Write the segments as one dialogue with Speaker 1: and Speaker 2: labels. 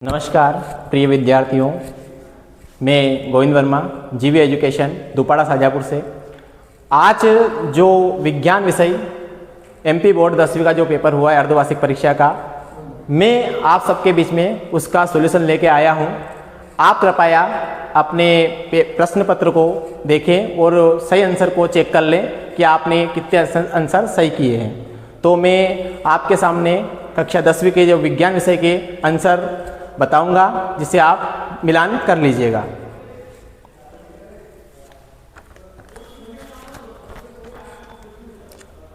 Speaker 1: नमस्कार प्रिय विद्यार्थियों, मैं गोविंद वर्मा, जीवी एजुकेशन दुपाड़ा शाजापुर से। आज जो विज्ञान विषय एमपी बोर्ड 10वीं का जो पेपर हुआ है अर्धवार्षिक परीक्षा का, मैं आप सबके बीच में उसका सॉल्यूशन लेके आया हूं। आप कृपया अपने प्रश्न पत्र को देखें और सही आंसर को चेक कर लें कि आपने कितने आंसर सही किए हैं। तो मैं आपके सामने कक्षा 10वीं के जो विज्ञान विषय के आंसर बताऊंगा, जिसे आप मिलान कर लीजिएगा।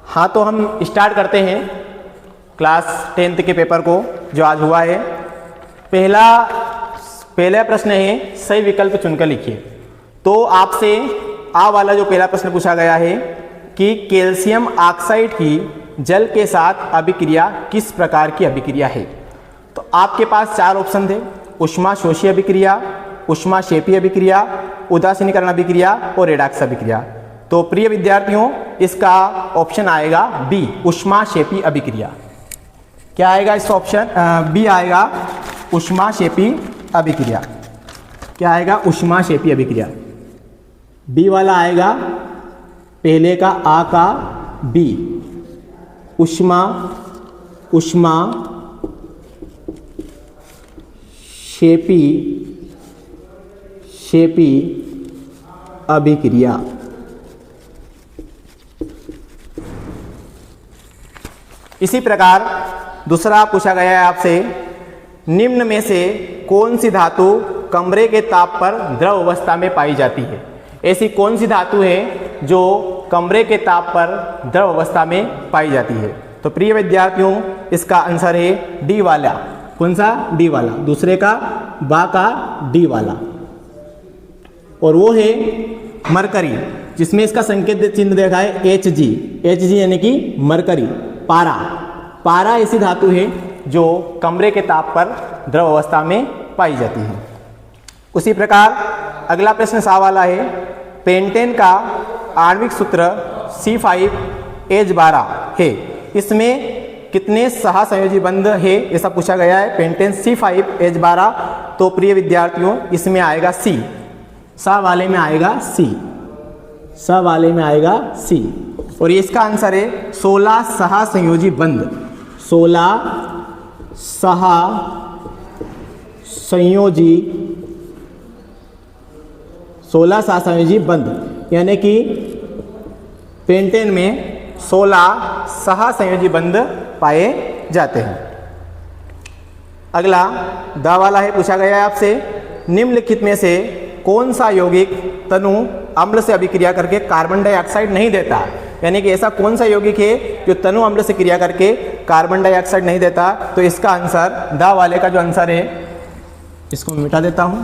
Speaker 1: हाँ, तो हम स्टार्ट करते हैं क्लास 10th के पेपर को जो आज हुआ है। पहला प्रश्न है, सही विकल्प चुनकर लिखिए। तो आपसे आ वाला जो पहला प्रश्न पूछा गया है कि कैल्शियम ऑक्साइड की जल के साथ अभिक्रिया किस प्रकार की अभिक्रिया है। तो आपके पास चार ऑप्शन थे: ऊष्माशोषी अभिक्रिया, ऊष्माक्षेपी अभिक्रिया, उदासीनीकरण अभिक्रिया और रेडॉक्स अभिक्रिया। तो प्रिय विद्यार्थियों, इसका ऑप्शन आएगा बी, ऊष्माक्षेपी अभिक्रिया। क्या आएगा इसका ऑप्शन? बी आएगा, ऊष्माक्षेपी अभिक्रिया। क्या आएगा? ऊष्माक्षेपी अभिक्रिया। बी वाला आएगा, पहले का आ का बी, ऊष्माक्षेपी अभिक्रिया। इसी प्रकार दूसरा पूछा गया है आपसे, निम्न में से कौन सी धातु कमरे के ताप पर द्रव अवस्था में पाई जाती है। ऐसी कौन सी धातु है जो कमरे के ताप पर द्रव अवस्था में पाई जाती है। तो प्रिय विद्यार्थियों, इसका आंसर है डी वाला। कौन सा? डी वाला। दूसरे का बा का डी वाला, और वो है मरकरी, जिसमें इसका संकेत चिन्ह देखा है Hg। Hg यानी कि मरकरी, पारा ऐसी धातु है जो कमरे के ताप पर द्रव अवस्था में पाई जाती है। उसी प्रकार अगला प्रश्न सा वाला है, पेंटेन का आणविक सूत्र C5H12 है, इसमें कितने सहसंयोजी बंध है, ऐसा पूछा गया है। Pentane C5H12। तो प्रिय विद्यार्थियों, इसमें आएगा सी, सा वाले में आएगा सी, सा वाले में आएगा सी, और ये इसका आंसर है 16 सहसंयोजी बंध। 16 सहसंयोजी बंध, यानी कि पेंटेन में 16 सहसंयोजी बंध पाए जाते हैं। अगला द वाला है, पूछा गया है आपसे, निम्नलिखित में से कौन सा यौगिक तनु अम्ल से अभिक्रिया करके कार्बन डाइऑक्साइड नहीं देता। यानी कि ऐसा कौन सा यौगिक है जो तनु अम्ल से क्रिया करके कार्बन डाइऑक्साइड नहीं देता। तो इसका आंसर द वाले का जो आंसर है, इसको मिटा देता हूं।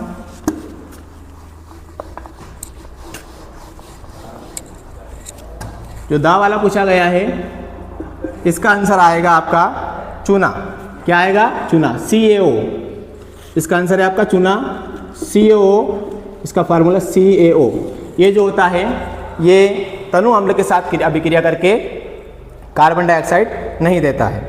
Speaker 1: जो दा वाला पूछा गया है, इसका आंसर आएगा आपका चूना। क्या आएगा? चूना, CaO। इसका आंसर है आपका चूना, CaO। इसका फार्मूला CaO। ये जो होता है, ये तनु अम्ल के साथ अभिक्रिया करके कार्बन डाइऑक्साइड नहीं देता है।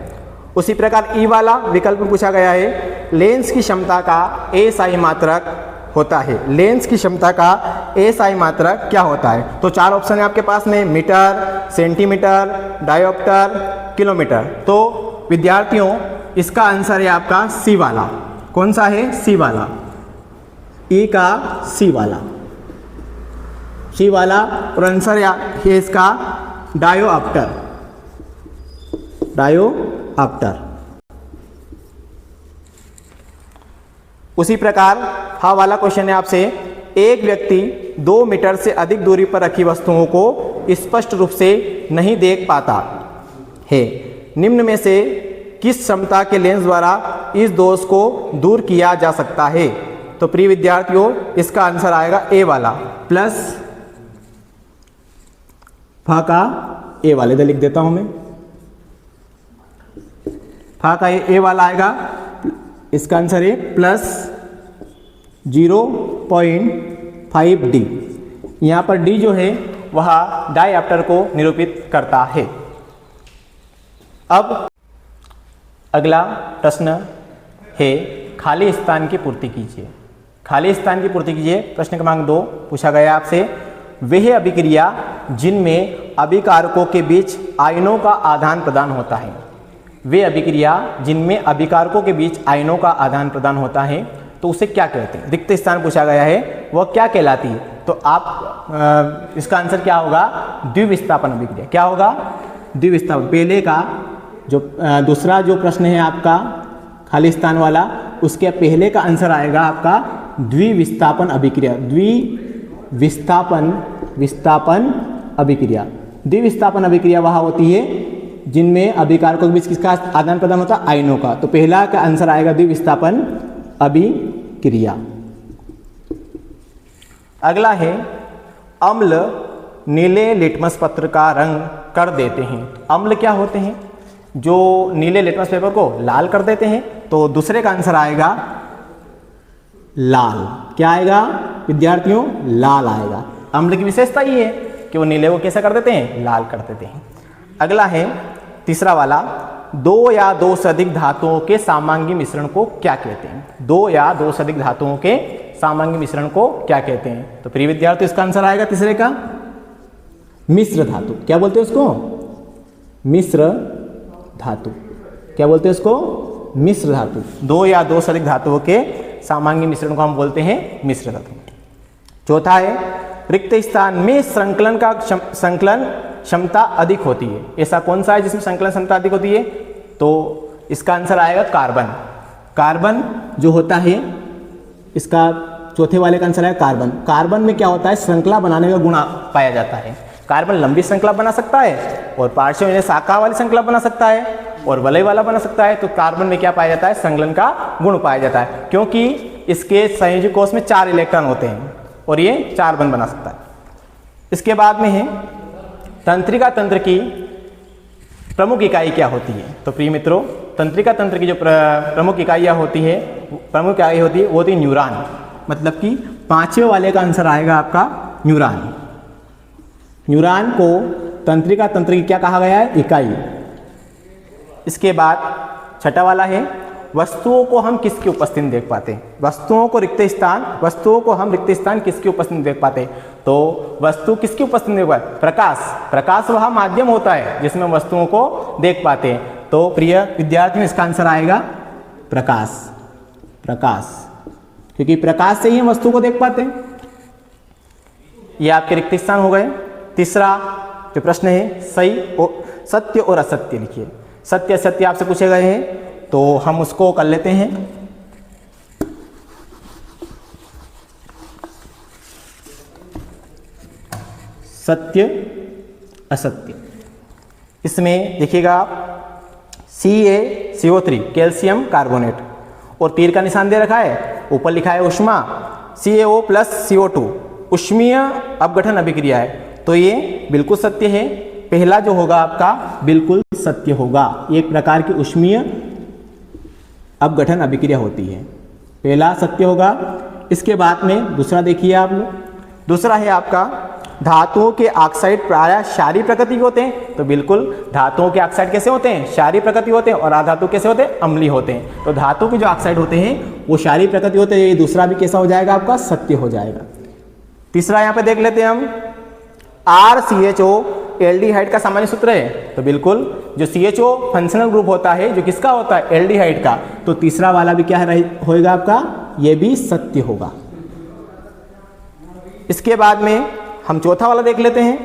Speaker 1: उसी प्रकार ई वाला विकल्प में पूछा गया है, लेंस की क्षमता का SI मात्रक होता है। लेंस की क्षमता का SI मात्रक क्या होता है। तो चार ऑप्शन है आपके पास में, मीटर, सेंटीमीटर, डायोप्टर, किलोमीटर। तो विद्यार्थियों, इसका आंसर है आपका सी वाला। कौन सा है? सी वाला, ई का सी वाला, सी वाला। और आंसर है इसका डायोप्टर, डायोप्टर। उसी प्रकार हाँ वाला क्वेश्चन है आपसे, एक व्यक्ति 2 मीटर से अधिक दूरी पर रखी वस्तुओं को स्पष्ट रूप से नहीं देख पाता है। निम्न में से किस क्षमता के लेंस द्वारा इस दोष को दूर किया जा सकता है। तो प्रिय विद्यार्थियों, इसका आंसर आएगा ए वाला, प्लस फा का ए वाले, इधर लिख देता हूं मैं, फा का ए वाला आएगा। इसका आंसर है प्लस 0.5D। यहाँ पर D जो है वह डायऑप्टर को निरूपित करता है। अब अगला प्रश्न है खाली स्थान की पूर्ति कीजिए। खाली स्थान की पूर्ति कीजिए। प्रश्न क्रमांक 2 पूछा गया आपसे, वह अभिक्रिया जिनमें अभिकारकों के बीच आयनों का आदान प्रदान होता है। वे अभिक्रिया जिनमें अभिकारकों के बीच आयनों का आदान प्रदान होता है तो उसे क्या कहते हैं। रिक्त स्थान पूछा गया है, वह क्या कहलाती है। तो आप इसका आंसर क्या होगा, द्विविस्थापन अभिक्रिया। क्या होगा, द्विविस्थापन। पहले का जो दूसरा जो प्रश्न है आपका खाली स्थान वाला, उसके पहले का आंसर आएगा आपका द्विविस्थापन अभिक्रिया। विस्थापन अभिक्रिया। द्विविस्थापन अभिक्रिया वहाँ होती है जिनमें अभिकारकों के बीच किसका आदान प्रदान होता है, आयनों का। तो पहला का आंसर आएगा द्विविस्थापन अभिक्रिया। अगला है, अम्ल नीले लिटमस पत्र का रंग कर देते हैं। अम्ल क्या होते हैं, जो नीले लिटमस पेपर को लाल कर देते हैं। तो दूसरे का आंसर आएगा लाल। क्या आएगा विद्यार्थियों, लाल आएगा। अम्ल की विशेषता ये है कि वो नीले को कैसा कर देते हैं, लाल कर देते हैं। अगला है तीसरा वाला, 2 या 2 से अधिक धातुओं के सामांगी मिश्रण को क्या कहते हैं। 2 या 2 से अधिक धातुओं के सामांगी मिश्रण को क्या कहते हैं। तो प्रिय विद्यार्थी इसका आंसर आएगा तीसरे का मिश्र धातु। क्या बोलते हैं उसको, मिश्र धातु। क्या बोलते हैं उसको, मिश्र धातु। 2 या 2 से अधिक धातुओं के सामांगी मिश्रण को हम बोलते हैं मिश्र धातु। चौथा है, रिक्त स्थान में संकलन क्षमता अधिक होती है। ऐसा कौन सा है जिसमें संकलन क्षमता अधिक होती है। तो इसका आंसर आएगा कार्बन। कार्बन जो होता है, इसका चौथे वाले का आंसर है कार्बन। कार्बन में क्या होता है, श्रृंखला बनाने का गुण पाया जाता है। कार्बन लंबी श्रृंखला बना सकता है और पार्श्व यानी शाखा वाली श्रृंखला बना सकता है और वलय वाला बना सकता है। तो कार्बन में क्या पाया जाता है, संकलन का गुण पाया जाता है, क्योंकि इसके संयोजी कोष में 4 इलेक्ट्रॉन होते हैं और ये 4 बंध बना सकता है। इसके बाद में है, तंत्रिका तंत्र की प्रमुख इकाई क्या होती है। तो प्रिय मित्रों, तंत्रिका तंत्र की जो प्रमुख इकाइयाँ होती है, प्रमुख इकाई होती है, वो होती है न्यूरॉन। मतलब कि 5वें वाले का आंसर आएगा आपका न्यूरॉन। न्यूरॉन को तंत्रिका तंत्र की क्या कहा गया है, इकाई। इसके बाद छठा वाला है, वस्तुओं को हम किसकी उपस्थिति में देख पाते हैं। वस्तुओं को हम रिक्त स्थान किसकी उपस्थिति में देख पाते हैं। तो वस्तु किसकी उपस्थिति में देख पाते, प्रकाश। प्रकाश वह माध्यम होता है जिसमें वस्तुओं को देख पाते हैं। तो प्रिय विद्यार्थी, इसका आंसर आएगा प्रकाश। प्रकाश, क्योंकि प्रकाश से ही हम वस्तु को देख पाते हैं। ये आपके रिक्त स्थान हो गए। तीसरा जो प्रश्न है, सत्य और असत्य लिखिए। सत्य असत्य आपसे पूछे गए हैं, तो हम उसको कर लेते हैं। सत्य असत्य, इसमें देखिएगा आप, CaCO3 कैल्शियम कार्बोनेट और तीर का निशान दे रखा है, ऊपर लिखा है ऊष्मा, CaO + CO2 ऊष्मीय अपघटन अभिक्रिया है। तो ये बिल्कुल सत्य है। पहला जो होगा आपका बिल्कुल सत्य होगा। एक प्रकार की ऊष्मीय अपघटन अभिक्रिया होती है, पहला सत्य होगा। इसके बाद में दूसरा देखिए आप लोग, दूसरा है आपका, धातुओं के ऑक्साइड प्रायः क्षारीय प्रकृति के होते हैं। तो बिल्कुल धातुओं के ऑक्साइड कैसे होते हैं, क्षारीय प्रकृति होते हैं, और अधातु कैसे होते हैं, अम्लीय होते हैं। तो धातु के जो ऑक्साइड होते हैं वो क्षारीय प्रकृति होते हैं। ये दूसरा भी कैसा हो जाएगा आपका, सत्य हो जाएगा। तीसरा यहाँ पे देख लेते हैं हम, RCHO एल्डिहाइड का सामान्य सूत्र है। तो बिल्कुल जो CHO फंक्शनल ग्रुप होता है, जो किसका होता है, एल्डिहाइड का। तो तीसरा वाला भी क्या होगा आपका, ये भी सत्य होगा। इसके बाद में हम चौथा वाला देख लेते हैं,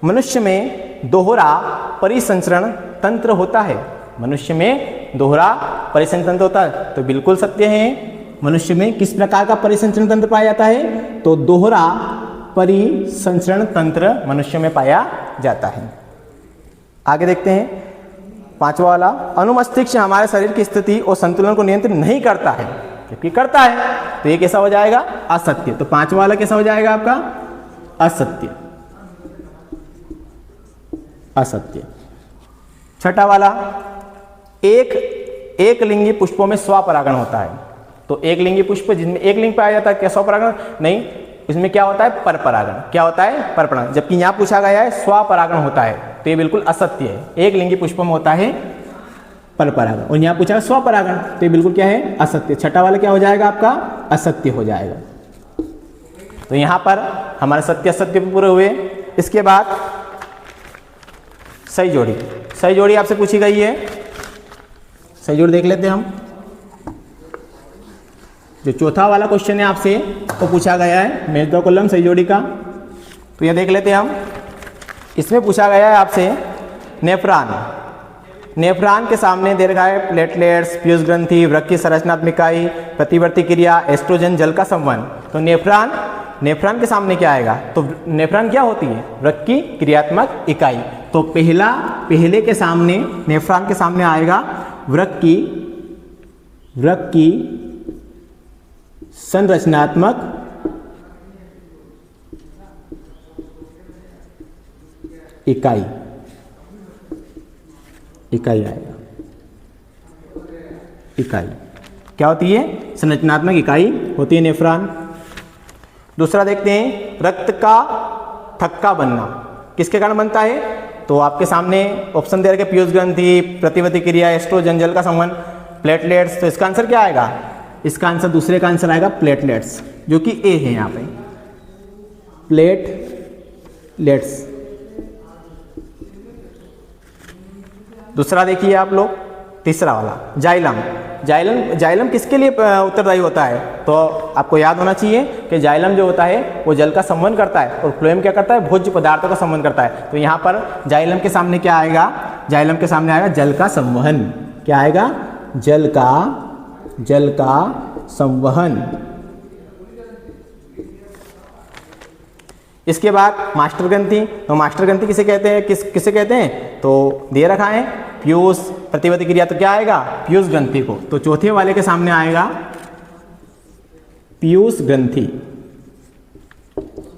Speaker 1: मनुष्य में दोहरा परिसंचरण तंत्र होता है। मनुष्य में दोहरा परिसंचरण तंत्र होता है। तो बिल्कुल सत्य है। मनुष्य में किस प्रकार का परिसंचरण तंत्र पाया जाता है, तो दोहरा परिसंचरण तंत्र मनुष्य में पाया जाता है। आगे देखते हैं, पांचवा वाला, अनुमस्तिष्क हमारे शरीर की स्थिति और संतुलन को नियंत्रित नहीं करता है, जबकि करता है। तो ये कैसा हो जाएगा, असत्य। तो पांचवा वाला कैसा हो जाएगा आपका, असत्य। असत्य। छठा वाला, एक लिंगी पुष्पों में स्वपरागण होता है। तो एक लिंगी पुष्प जिसमें एक लिंग पाया जाता है, क्या स्वपरागण नहीं, इसमें क्या होता है, परपरागण। क्या होता है, परपरागण। जबकि यहाँ पूछा गया है स्वपरागण होता है, तो ये बिल्कुल असत्य है। एक लिंगी पुष्प में होता है परपरागण, और यहाँ पूछा स्वपरागण, तो ये बिल्कुल क्या है, असत्य। छठा वाला क्या हो जाएगा आपका, असत्य हो जाएगा। तो यहाँ पर हमारे सत्य असत्य पूरे हुए। इसके बाद सही जोड़ी, सही जोड़ी आपसे पूछी गई है। सही जोड़ी देख लेते हैं हम। जो चौथा वाला क्वेश्चन है आपसे वो पूछा गया है मेजबान कॉलम सही जोड़ी का, तो ये देख लेते हैं हम। इसमें पूछा गया है आपसे नेफ्रॉन, नेफ्रॉन के सामने दे रखा है प्लेटलेट्स, पीयूष ग्रंथि, वृक्क की संरचनात्मक इकाई, प्रतिवर्ती क्रिया, एस्ट्रोजन, जल का संवहन। तो नेफ्रॉन, नेफ्रॉन के सामने क्या आएगा, तो नेफ्रॉन क्या होती है, वृक्क की क्रियात्मक इकाई। तो पहले के सामने, नेफ्रॉन के सामने आएगा वृक्क की संरचनात्मक इकाई, इकाई आएगा। इकाई क्या होती है, संरचनात्मक इकाई होती है नेफ्रॉन। दूसरा देखते हैं, रक्त का थक्का बनना किसके कारण बनता है, तो आपके सामने ऑप्शन दे रखे पीयूष ग्रंथि, प्रतिवर्ती क्रिया, एस्ट्रोजन, जल का संवहन, प्लेटलेट्स। तो इसका आंसर क्या आएगा, इसका आंसर दूसरे का आंसर आएगा प्लेटलेट्स, जो कि ए है यहाँ पे, प्लेटलेट्स। दूसरा देखिए आप लोग, तीसरा वाला जाइलम, जाइलम किसके लिए उत्तरदायी होता है, तो आपको याद होना चाहिए कि जाइलम जो होता है वो जल का संवहन करता है, और फ्लोएम क्या करता है, भोज्य पदार्थों का संवहन करता है। तो यहाँ पर जाइलम के सामने क्या आएगा, जाइलम के सामने आएगा जल का संवहन। क्या आएगा, जल का संवहन। इसके बाद मास्टर ग्रंथि, तो मास्टर ग्रंथि किसे कहते हैं, किसे कहते हैं, तो दे रखा है पीयूष, प्रतिवर्ती क्रिया, तो क्या आएगा, पीयूष ग्रंथि को। तो चौथे वाले के सामने आएगा पीयूष ग्रंथि।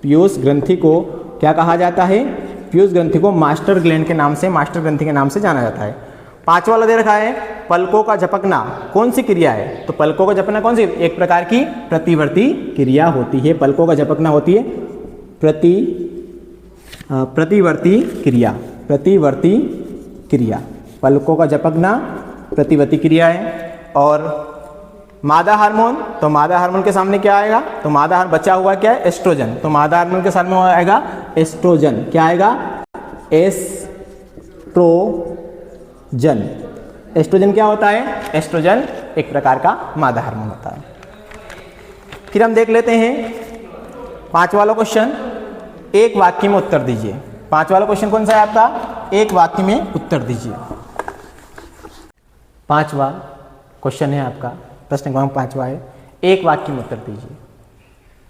Speaker 1: पीयूष ग्रंथि को क्या कहा जाता है, पीयूष ग्रंथि को मास्टर ग्लैंड के नाम से, मास्टर ग्रंथि के नाम से जाना जाता है। पांचवा वाला दे रखा है पलकों का झपकना, कौन सी क्रिया है, तो पलकों का झपकना कौन सी, एक प्रकार की प्रतिवर्ती क्रिया होती है। पलकों का झपकना होती है प्रतिवर्ती क्रिया, प्रतिवर्ती क्रिया, पलकों का झपकना प्रतिवर्ती क्रिया है। और मादा हार्मोन, तो मादा हार्मोन के सामने क्या आएगा, तो मादा हार्मोन बचा हुआ क्या है, एस्ट्रोजन, तो मादा हार्मोन के सामने आएगा एस्ट्रोजन। क्या आएगा, एस्ट्रोजन। एस्ट्रोजन क्या होता है, एस्ट्रोजन एक प्रकार का मादा हार्मोन होता है। फिर हम देख लेते हैं पांचवा वाला क्वेश्चन, एक वाक्य में उत्तर दीजिए। पांचवा वाला क्वेश्चन कौन सा है आपका, एक वाक्य में उत्तर दीजिए। पांचवा क्वेश्चन है आपका, प्रश्न क्रमांक पांचवा है, एक वाक्य में उत्तर दीजिए।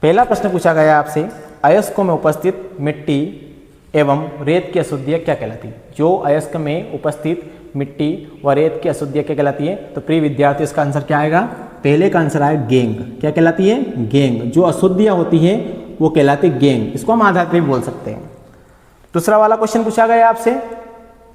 Speaker 1: पहला प्रश्न पूछा गया आपसे, अयस्कों में उपस्थित मिट्टी एवं रेत की अशुद्धियाँ क्या कहलाती है। जो अयस्क में उपस्थित मिट्टी व रेत की अशुद्धियाँ क्या कहलाती है, तो प्रिय विद्यार्थी इसका आंसर क्या आएगा, पहले का आंसर आएगा गेंग। क्या कहलाती है, गेंग। जो अशुद्धियाँ होती हैं वो कहलाती है गेंग, इसको हम आधार भी बोल सकते हैं। दूसरा वाला क्वेश्चन पूछा गया आपसे,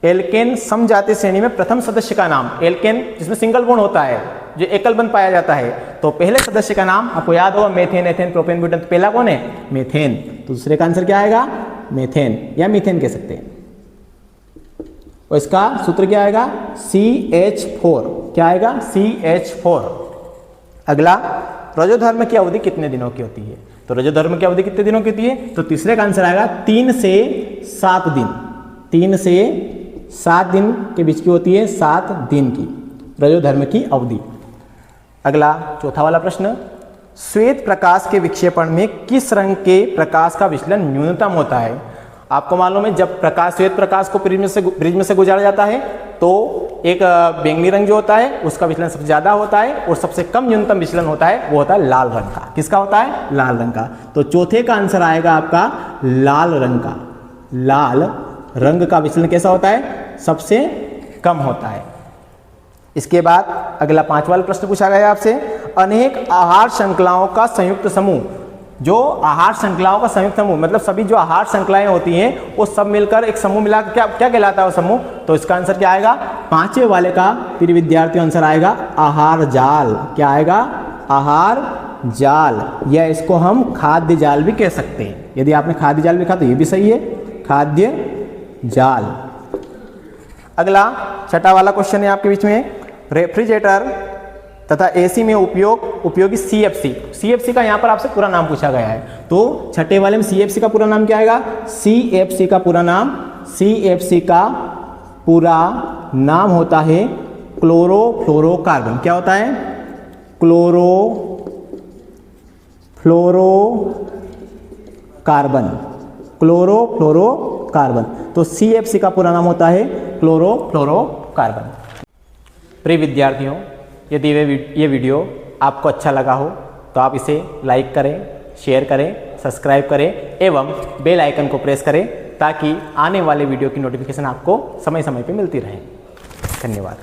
Speaker 1: एल्केन समजातीय श्रेणी में प्रथम सदस्य का नाम। एल्केन जिसमें सिंगल बॉन्ड होता है, जो एकल बंध पाया जाता है, तो पहले सदस्य का नाम आपको याद होगा मेथेन, एथेन, प्रोपेन, ब्यूटेन। तो पहला कौन है, मेथेन। तो दूसरे का आंसर क्या आएगा, मेथेन या मीथेन कह सकते हैं। और इसका सूत्र क्या आएगा, CH4। क्या आएगा, CH4। अगला, रजोधर्म की अवधि कितने दिनों की होती है, तो रजोधर्म की अवधि कितने दिनों की होती है, तो तीसरे का आंसर आएगा 3 से 7 दिन। 3 से 7 दिन के बीच की होती है, 7 दिन की रजोधर्म की अवधि। अगला चौथा वाला प्रश्न, श्वेत प्रकाश के विक्षेपण में किस रंग के प्रकाश का विचलन न्यूनतम होता है। आपको मालूम है जब प्रकाश, श्वेत प्रकाश को प्रिज्म से गुजारा जाता है तो एक बैंगनी रंग जो होता है उसका विचलन सबसे ज्यादा होता है, और सबसे कम न्यूनतम विचलन होता है वो होता है लाल रंग का। किसका होता है, लाल रंग का। तो चौथे का आंसर आएगा आपका लाल रंग का। लाल रंग का विचलन कैसा होता है, सबसे कम होता है। इसके बाद अगला पांचवा वाला प्रश्न पूछा गया आपसे, अनेक आहार श्रृंखलाओं का संयुक्त समूह। जो आहार श्रृंखलाओं का संयुक्त समूह मतलब सभी जो आहार श्रृंखलाएं होती हैं वो सब मिलकर एक समूह मिलाकर क्या क्या कहलाता है वो समूह, तो इसका आंसर क्या आएगा, पांचवे वाले का प्रिय विद्यार्थी आंसर आएगा आहार जाल। क्या आएगा, आहार जाल, या इसको हम खाद्य जाल भी कह सकते हैं। यदि आपने खाद्य जाल लिखा तो ये भी सही है, खाद्य जाल। अगला छठा वाला क्वेश्चन है आपके बीच में, रेफ्रिजरेटर तथा एसी में उपयोगी सीएफसी। सीएफसी का यहाँ पर आपसे पूरा नाम पूछा गया है, तो छठे वाले में सीएफसी का पूरा नाम क्या आएगा? सीएफसी का पूरा नाम होता है क्लोरोफ्लोरोकार्बन। क्या होता है? क्लोरोफ्लोरोकार्बन। तो सीएफसी का पूरा नाम होता है क्लोरोफ्लोरोकार्बन। प्रिय विद्यार्थियों, यदि ये वीडियो आपको अच्छा लगा हो तो आप इसे लाइक करें, शेयर करें, सब्सक्राइब करें एवं बेल आइकन को प्रेस करें ताकि आने वाले वीडियो की नोटिफिकेशन आपको समय समय पर मिलती रहे। धन्यवाद।